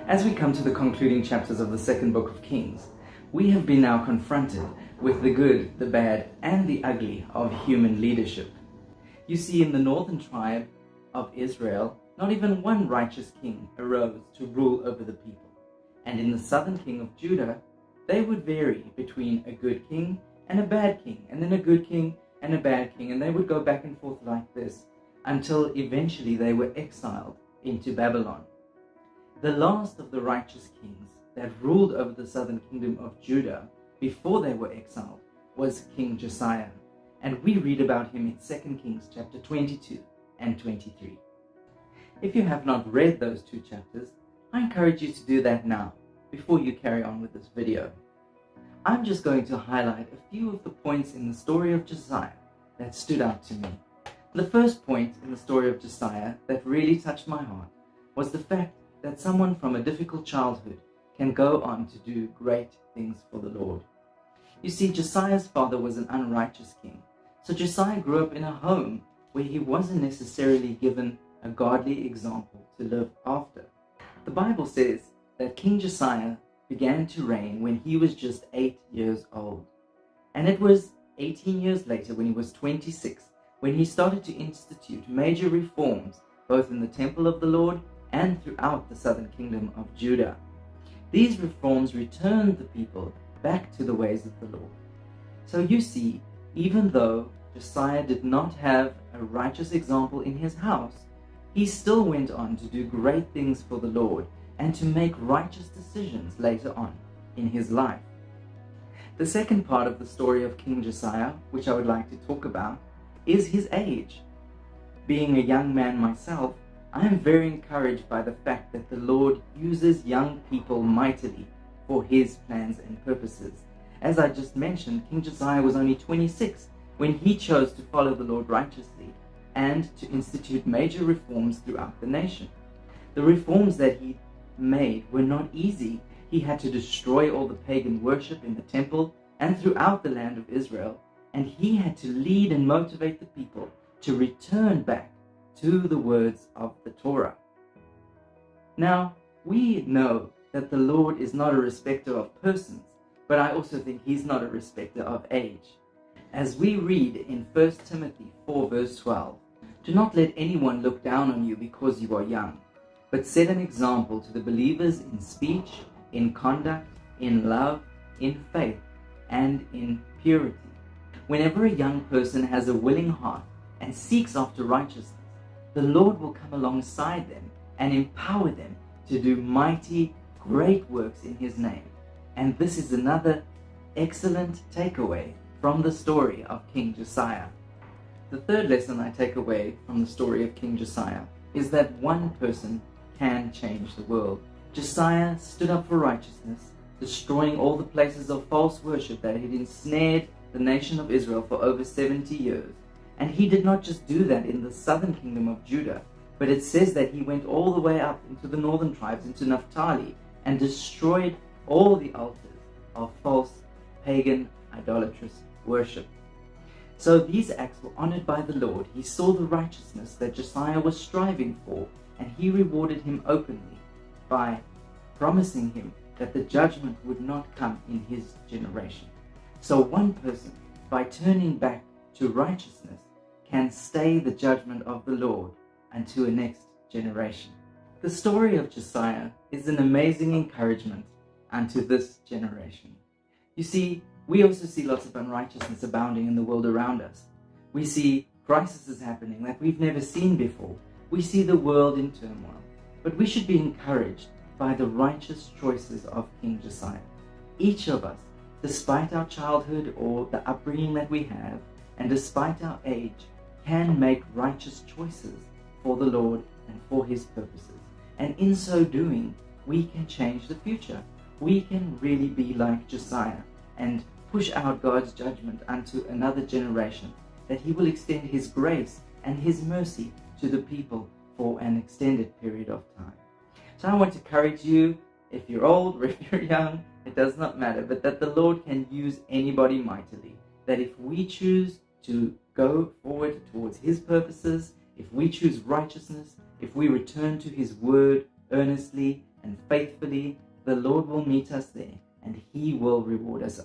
As we come to the concluding chapters of the second book of Kings, we have been now confronted with the good, the bad, and the ugly of human leadership. You see, in the northern tribe of Israel, not even one righteous king arose to rule over the people. And in the southern king of Judah, they would vary between a good king and a bad king, and then a good king and a bad king, and they would go back and forth like this until eventually they were exiled into Babylon. The last of the righteous kings that ruled over the southern kingdom of Judah before they were exiled was King Josiah, and we read about him in 2 Kings chapter 22 and 23. If you have not read those two chapters, I encourage you to do that now before you carry on with this video. I'm just going to highlight a few of the points in the story of Josiah that stood out to me. The first point in the story of Josiah that really touched my heart was the fact that someone from a difficult childhood can go on to do great things for the Lord. You see, Josiah's father was an unrighteous king, so Josiah grew up in a home where he wasn't necessarily given a godly example to live after. The Bible says that King Josiah began to reign when he was just 8 years old, and it was 18 years later, when he was 26, when he started to institute major reforms both in the temple of the Lord and throughout the southern kingdom of Judah. These reforms returned the people back to the ways of the Lord. So you see, even though Josiah did not have a righteous example in his house, he still went on to do great things for the Lord and to make righteous decisions later on in his life. The second part of the story of King Josiah, which I would like to talk about, is his age. Being a young man myself, I am very encouraged by the fact that the Lord uses young people mightily for his plans and purposes. As I just mentioned, King Josiah was only 26 when he chose to follow the Lord righteously and to institute major reforms throughout the nation. The reforms that he made were not easy. He had to destroy all the pagan worship in the temple and throughout the land of Israel, and he had to lead and motivate the people to return back to the words of the Torah. Now, we know that the Lord is not a respecter of persons, but I also think he's not a respecter of age. As we read in 1 Timothy 4 verse 12, "Do not let anyone look down on you because you are young, but set an example to the believers in speech, in conduct, in love, in faith, and in purity." Whenever a young person has a willing heart and seeks after righteousness, the Lord will come alongside them and empower them to do mighty, great works in his name. And this is another excellent takeaway from the story of King Josiah. The third lesson I take away from the story of King Josiah is that one person can change the world. Josiah stood up for righteousness, destroying all the places of false worship that had ensnared the nation of Israel for over 70 years. And he did not just do that in the southern kingdom of Judah, but it says that he went all the way up into the northern tribes, into Naphtali, and destroyed all the altars of false, pagan, idolatrous worship. So these acts were honored by the Lord. He saw the righteousness that Josiah was striving for, and he rewarded him openly by promising him that the judgment would not come in his generation. So one person, by turning back to righteousness, can stay the judgment of the Lord unto a next generation. The story of Josiah is an amazing encouragement unto this generation. You see, we also see lots of unrighteousness abounding in the world around us. We see crises happening that we've never seen before. We see the world in turmoil. But we should be encouraged by the righteous choices of King Josiah. Each of us, despite our childhood or the upbringing that we have, and despite our age, can make righteous choices for the Lord and for his purposes. And in so doing, we can change the future. We can really be like Josiah and push out God's judgment unto another generation, that he will extend his grace and his mercy to the people for an extended period of time. So I want to encourage you, if you're old or if you're young, it does not matter, but that the Lord can use anybody mightily. That if we choose to go forward towards his purposes, if we choose righteousness, if we return to his word earnestly and faithfully the Lord will meet us there and He will reward us